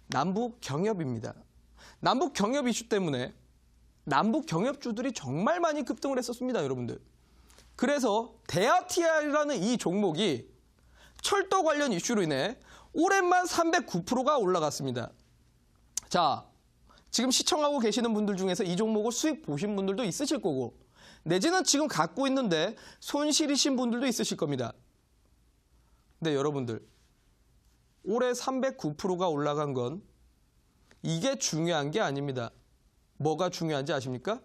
남북 경협입니다. 남북 경협 이슈 때문에 남북 경협주들이 정말 많이 급등을 했었습니다, 여러분들. 그래서 대아티아라는 이 종목이 철도 관련 이슈로 인해 올해만 309%가 올라갔습니다. 자, 지금 시청하고 계시는 분들 중에서 이 종목을 수익 보신 분들도 있으실 거고 내지는 지금 갖고 있는데 손실이신 분들도 있으실 겁니다. 근데 여러분들 올해 309%가 올라간 건 이게 중요한 게 아닙니다. 뭐가 중요한지 아십니까?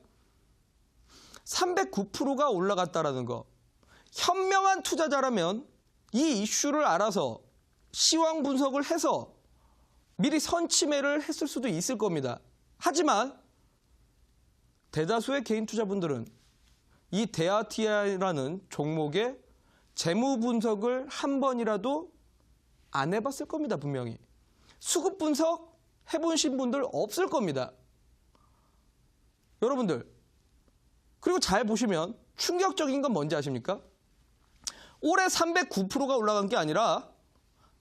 309%가 올라갔다라는 거. 현명한 투자자라면 이 이슈를 알아서 시황 분석을 해서 미리 선취매를 했을 수도 있을 겁니다. 하지만 대다수의 개인 투자분들은 이 대아티아라는 종목의 재무 분석을 한 번이라도 안 해봤을 겁니다. 분명히. 수급 분석 해보신 분들 없을 겁니다. 여러분들 그리고 잘 보시면 충격적인 건 뭔지 아십니까? 올해 309%가 올라간 게 아니라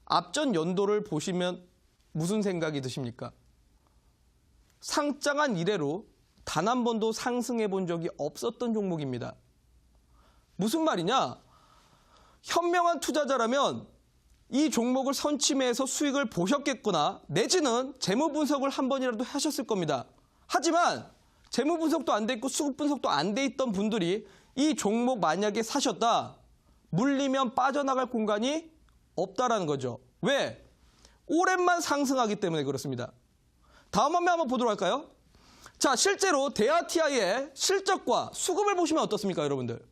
앞전 연도를 보시면 무슨 생각이 드십니까? 상장한 이래로 단 한 번도 상승해 본 적이 없었던 종목입니다. 무슨 말이냐? 현명한 투자자라면 이 종목을 선침해서 수익을 보셨겠거나 내지는 재무 분석을 한 번이라도 하셨을 겁니다. 하지만 재무 분석도 안 돼 있고 수급 분석도 안 돼 있던 분들이 이 종목 만약에 사셨다, 물리면 빠져나갈 공간이 없다라는 거죠. 왜? 오랜만 상승하기 때문에 그렇습니다. 다음 화면 한번 보도록 할까요? 자, 실제로 대아티아의 실적과 수급을 보시면 어떻습니까, 여러분들?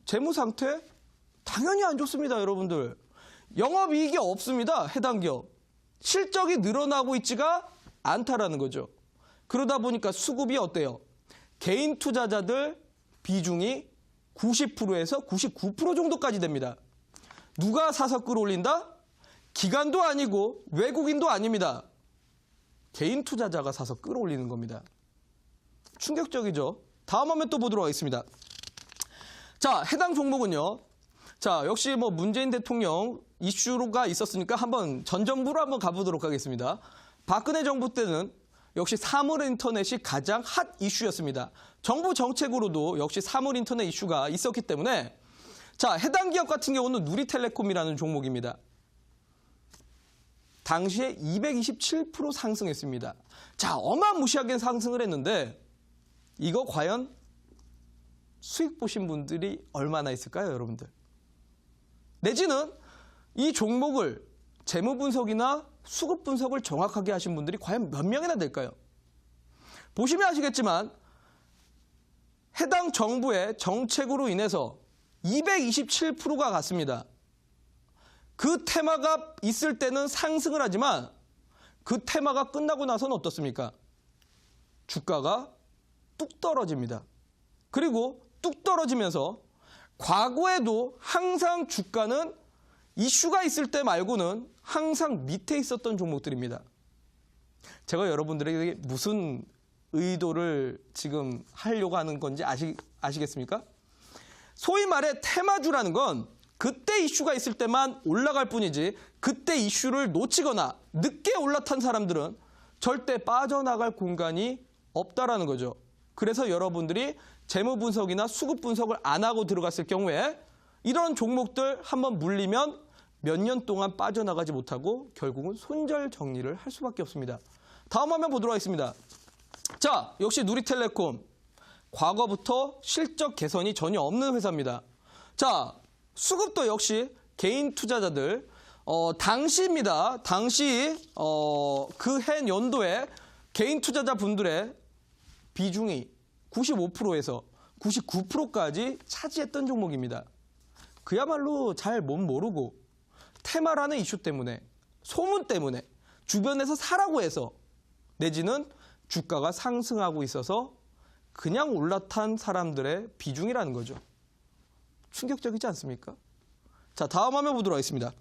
재무 상태? 당연히 안 좋습니다, 여러분들. 영업이익이 없습니다, 해당 기업. 실적이 늘어나고 있지가 않다라는 거죠. 그러다 보니까 수급이 어때요? 개인 투자자들 비중이 90%에서 99% 정도까지 됩니다. 누가 사서 끌어올린다? 기관도 아니고 외국인도 아닙니다. 개인 투자자가 사서 끌어올리는 겁니다. 충격적이죠? 다음 화면 또 보도록 하겠습니다. 자, 해당 종목은요. 자, 역시 뭐 문재인 대통령 이슈가 있었으니까 한번 전 정부로 한번 가보도록 하겠습니다. 박근혜 정부 때는 역시 사물인터넷이 가장 핫 이슈였습니다. 정부 정책으로도 역시 사물인터넷 이슈가 있었기 때문에 자, 해당 기업 같은 경우는 누리텔레콤이라는 종목입니다. 당시에 227% 상승했습니다. 자, 어마무시하게 상승을 했는데 이거 과연 수익 보신 분들이 얼마나 있을까요, 여러분들? 내지는 이 종목을 재무 분석이나 수급 분석을 정확하게 하신 분들이 과연 몇 명이나 될까요? 보시면 아시겠지만 해당 정부의 정책으로 인해서 227%가 갔습니다. 그 테마가 있을 때는 상승을 하지만 그 테마가 끝나고 나서는 어떻습니까? 주가가 뚝 떨어집니다. 그리고 뚝 떨어지면서 과거에도 항상 주가는 이슈가 있을 때 말고는 항상 밑에 있었던 종목들입니다. 제가 여러분들에게 무슨 의도를 지금 하려고 하는 건지 아시겠습니까? 소위 말해 테마주라는 건 그때 이슈가 있을 때만 올라갈 뿐이지 그때 이슈를 놓치거나 늦게 올라탄 사람들은 절대 빠져나갈 공간이 없다라는 거죠. 그래서 여러분들이 재무 분석이나 수급 분석을 안 하고 들어갔을 경우에 이런 종목들 한번 물리면 몇 년 동안 빠져나가지 못하고 결국은 손절 정리를 할 수밖에 없습니다. 다음 화면 보도록 하겠습니다. 자, 역시 누리텔레콤. 과거부터 실적 개선이 전혀 없는 회사입니다. 자, 수급도 역시 개인 투자자들 당시입니다. 당시 그 해 연도에 개인 투자자 분들의 비중이 95%에서 99%까지 차지했던 종목입니다. 그야말로 잘 못 모르고 테마라는 이슈 때문에 소문 때문에 주변에서 사라고 해서 내지는 주가가 상승하고 있어서 그냥 올라탄 사람들의 비중이라는 거죠. 충격적이지 않습니까? 자, 다음 화면 보도록 하겠습니다.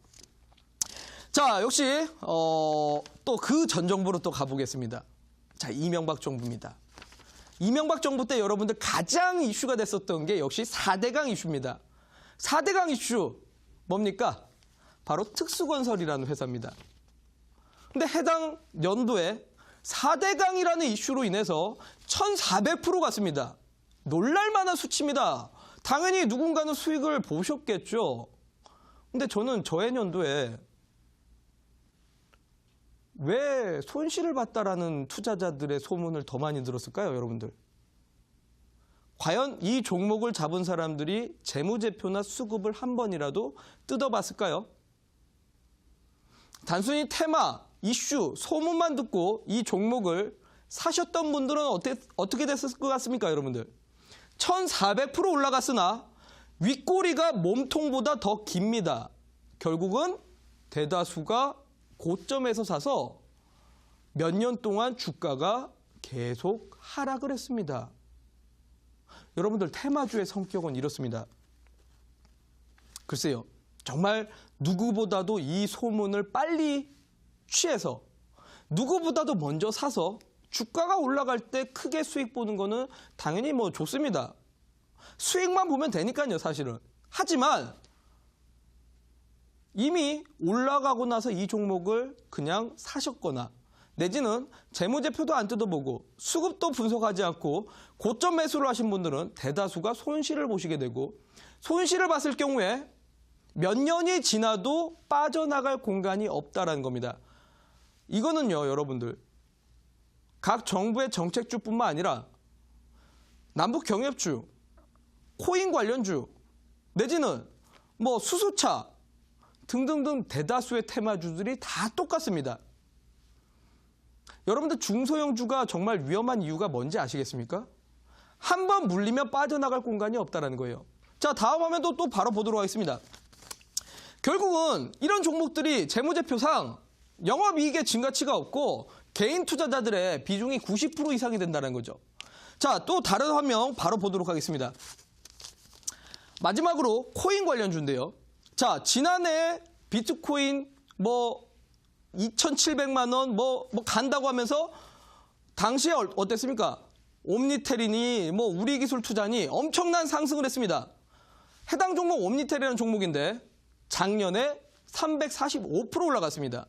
자, 역시 또 그 전 정부로 또 가보겠습니다. 자, 이명박 정부입니다. 이명박 정부 때 여러분들 가장 이슈가 됐었던 게 역시 4대강 이슈입니다. 4대강 이슈 뭡니까? 바로 특수건설이라는 회사입니다. 근데 해당 연도에 4대강이라는 이슈로 인해서 1400% 갔습니다. 놀랄만한 수치입니다. 당연히 누군가는 수익을 보셨겠죠. 근데 저는 저해년도에 왜 손실을 봤다라는 투자자들의 소문을 더 많이 들었을까요, 여러분들? 과연 이 종목을 잡은 사람들이 재무제표나 수급을 한 번이라도 뜯어봤을까요? 단순히 테마, 이슈, 소문만 듣고 이 종목을 사셨던 분들은 어떻게 됐을 것 같습니까, 여러분들? 1400% 올라갔으나 윗꼬리가 몸통보다 더 깁니다. 결국은 대다수가 고점에서 사서 몇 년 동안 주가가 계속 하락을 했습니다. 여러분들 테마주의 성격은 이렇습니다. 글쎄요. 정말 누구보다도 이 소문을 빨리 취해서 누구보다도 먼저 사서 주가가 올라갈 때 크게 수익 보는 거는 당연히 뭐 좋습니다. 수익만 보면 되니까요, 사실은. 하지만 이미 올라가고 나서 이 종목을 그냥 사셨거나 내지는 재무제표도 안 뜯어보고 수급도 분석하지 않고 고점 매수를 하신 분들은 대다수가 손실을 보시게 되고 손실을 봤을 경우에 몇 년이 지나도 빠져나갈 공간이 없다라는 겁니다. 이거는요, 여러분들. 각 정부의 정책주뿐만 아니라 남북 경협주, 코인 관련주, 내지는 뭐 수소차 등등등 대다수의 테마주들이 다 똑같습니다. 여러분들 중소형주가 정말 위험한 이유가 뭔지 아시겠습니까? 한 번 물리면 빠져나갈 공간이 없다는 거예요. 자, 다음 화면도 또 바로 보도록 하겠습니다. 결국은 이런 종목들이 재무제표상 영업이익의 증가치가 없고 개인 투자자들의 비중이 90% 이상이 된다는 거죠. 자, 또 다른 화면 바로 보도록 하겠습니다. 마지막으로 코인 관련주인데요. 자, 지난해 비트코인 뭐 2,700만 원 뭐 간다고 하면서 당시에 어땠습니까? 옴니테린이 뭐 우리기술투자니 엄청난 상승을 했습니다. 해당 종목 옴니테린이라는 종목인데 작년에 345% 올라갔습니다.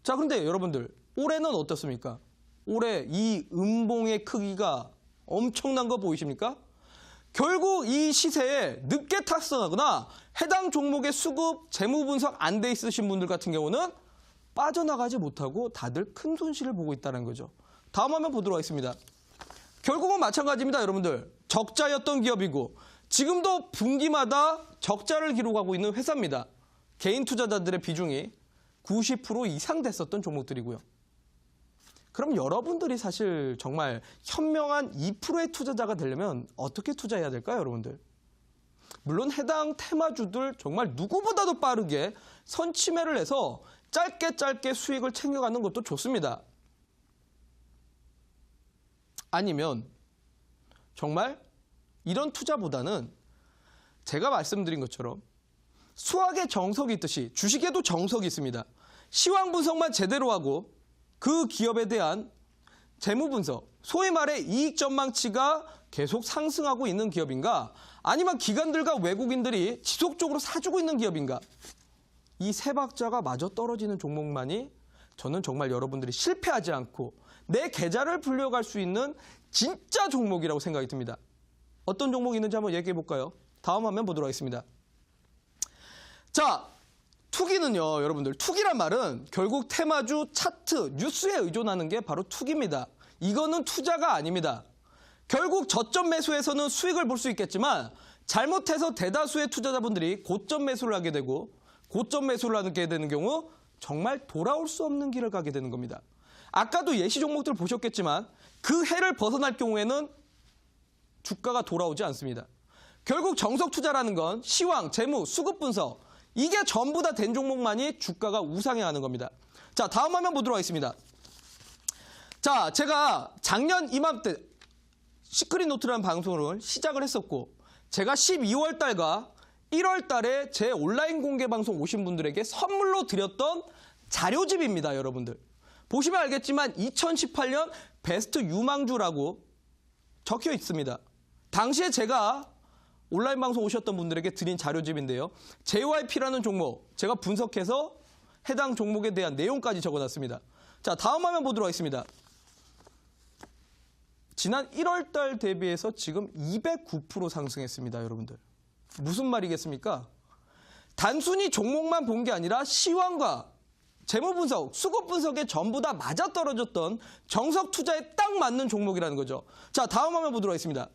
자, 그런데 여러분들 올해는 어떻습니까? 올해 이 음봉의 크기가 엄청난 거 보이십니까? 결국 이 시세에 늦게 탑승하거나 해당 종목의 수급, 재무 분석 안 돼 있으신 분들 같은 경우는 빠져나가지 못하고 다들 큰 손실을 보고 있다는 거죠. 다음 화면 보도록 하겠습니다. 결국은 마찬가지입니다, 여러분들. 적자였던 기업이고 지금도 분기마다 적자를 기록하고 있는 회사입니다. 개인 투자자들의 비중이 90% 이상 됐었던 종목들이고요. 그럼 여러분들이 사실 정말 현명한 2%의 투자자가 되려면 어떻게 투자해야 될까요, 여러분들? 물론 해당 테마주들 정말 누구보다도 빠르게 선취매를 해서 짧게 수익을 챙겨가는 것도 좋습니다. 아니면 정말 이런 투자보다는 제가 말씀드린 것처럼 수학에 정석이 있듯이 주식에도 정석이 있습니다. 시황 분석만 제대로 하고 그 기업에 대한 재무 분석, 소위 말해 이익 전망치가 계속 상승하고 있는 기업인가, 아니면 기관들과 외국인들이 지속적으로 사주고 있는 기업인가, 이 세 박자가 마저 떨어지는 종목만이 저는 정말 여러분들이 실패하지 않고 내 계좌를 불려갈 수 있는 진짜 종목이라고 생각이 듭니다. 어떤 종목이 있는지 한번 얘기해 볼까요? 다음 화면 보도록 하겠습니다. 자, 투기는요, 여러분들. 투기란 말은 결국 테마주, 차트, 뉴스에 의존하는 게 바로 투기입니다. 이거는 투자가 아닙니다. 결국 저점 매수에서는 수익을 볼 수 있겠지만 잘못해서 대다수의 투자자분들이 고점 매수를 하게 되고 고점 매수를 하게 되는 경우 정말 돌아올 수 없는 길을 가게 되는 겁니다. 아까도 예시 종목들 보셨겠지만 그 해를 벗어날 경우에는 주가가 돌아오지 않습니다. 결국 정석 투자라는 건 시황, 재무, 수급 분석, 이게 전부 다 된 종목만이 주가가 우상향하는 겁니다. 자, 다음 화면 보도록 하겠습니다. 자, 제가 작년 이맘때 시크릿노트라는 방송을 시작을 했었고 제가 12월 달과 1월 달에 제 온라인 공개 방송 오신 분들에게 선물로 드렸던 자료집입니다, 여러분들. 보시면 알겠지만 2018년 베스트 유망주라고 적혀 있습니다. 당시에 제가 온라인 방송 오셨던 분들에게 드린 자료집인데요. JYP라는 종목 제가 분석해서 해당 종목에 대한 내용까지 적어놨습니다. 자, 다음 화면 보도록 하겠습니다. 지난 1월 달 대비해서 지금 209% 상승했습니다, 여러분들. 무슨 말이겠습니까? 단순히 종목만 본 게 아니라 시황과 재무 분석, 수급 분석에 전부 다 맞아떨어졌던 정석 투자에 딱 맞는 종목이라는 거죠. 자, 다음 화면 보도록 하겠습니다.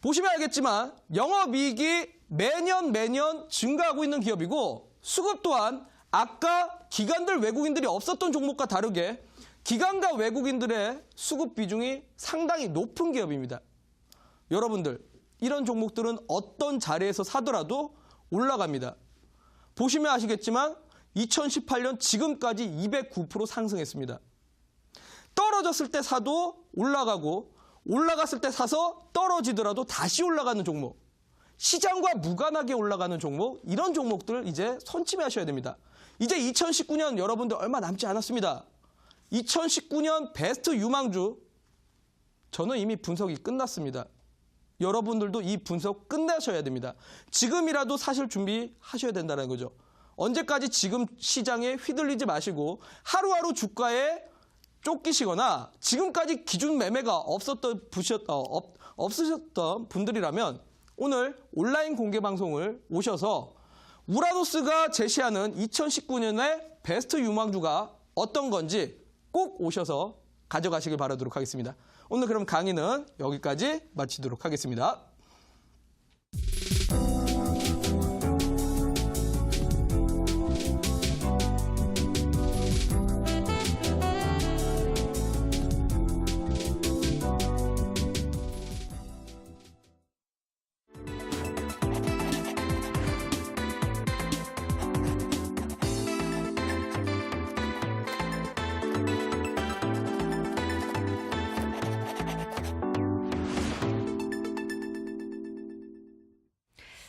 보시면 알겠지만 영업이익이 매년 증가하고 있는 기업이고 수급 또한 아까 기관들 외국인들이 없었던 종목과 다르게 기관과 외국인들의 수급 비중이 상당히 높은 기업입니다. 여러분들, 이런 종목들은 어떤 자리에서 사더라도 올라갑니다. 보시면 아시겠지만 2018년 지금까지 209% 상승했습니다. 떨어졌을 때 사도 올라가고 올라갔을 때 사서 떨어지더라도 다시 올라가는 종목, 시장과 무관하게 올라가는 종목, 이런 종목들 이제 선취하셔야 됩니다. 이제 2019년 여러분들 얼마 남지 않았습니다. 2019년 베스트 유망주 저는 이미 분석이 끝났습니다. 여러분들도 이 분석 끝내셔야 됩니다. 지금이라도 사실 준비하셔야 된다는 거죠. 언제까지 지금 시장에 휘둘리지 마시고 하루하루 주가에 쫓기시거나 지금까지 기준 매매가 없으셨던 분들이라면 오늘 온라인 공개 방송을 오셔서 우라노스가 제시하는 2019년의 베스트 유망주가 어떤 건지 꼭 오셔서 가져가시길 바라도록 하겠습니다. 오늘 그럼 강의는 여기까지 마치도록 하겠습니다.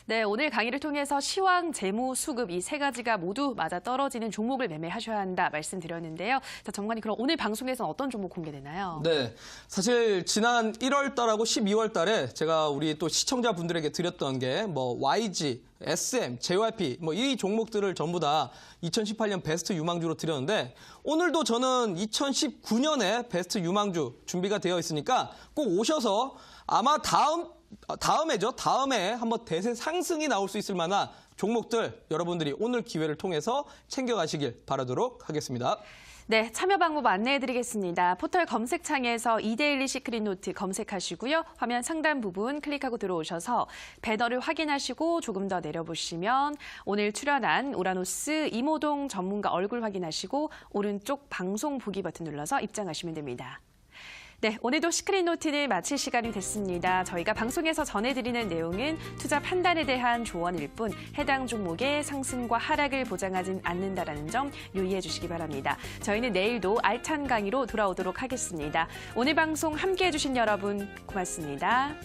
네, 오늘 강의를 통해서 시황, 재무, 수급 이 세 가지가 모두 맞아 떨어지는 종목을 매매하셔야 한다 말씀드렸는데요. 자, 전문가님 그럼 오늘 방송에서는 어떤 종목 공개되나요? 네, 사실 지난 1월 달하고 12월 달에 제가 우리 또 시청자분들에게 드렸던 게 뭐 YG, SM, JYP 이 종목들을 전부 다 2018년 베스트 유망주로 드렸는데 오늘도 저는 2019년에 베스트 유망주 준비가 되어 있으니까 꼭 오셔서 아마 다음에 한번 대세 상승이 나올 수 있을 만한 종목들 여러분들이 오늘 기회를 통해서 챙겨가시길 바라도록 하겠습니다. 네, 참여 방법 안내해드리겠습니다. 포털 검색창에서 이데일리 시크릿 노트 검색하시고요. 화면 상단 부분 클릭하고 들어오셔서 배너를 확인하시고 조금 더 내려보시면 오늘 출연한 우라노스 이모동 전문가 얼굴 확인하시고 오른쪽 방송 보기 버튼 눌러서 입장하시면 됩니다. 네, 오늘도 시크릿 노트를 마칠 시간이 됐습니다. 저희가 방송에서 전해드리는 내용은 투자 판단에 대한 조언일 뿐 해당 종목의 상승과 하락을 보장하진 않는다는 점 유의해 주시기 바랍니다. 저희는 내일도 알찬 강의로 돌아오도록 하겠습니다. 오늘 방송 함께해 주신 여러분 고맙습니다.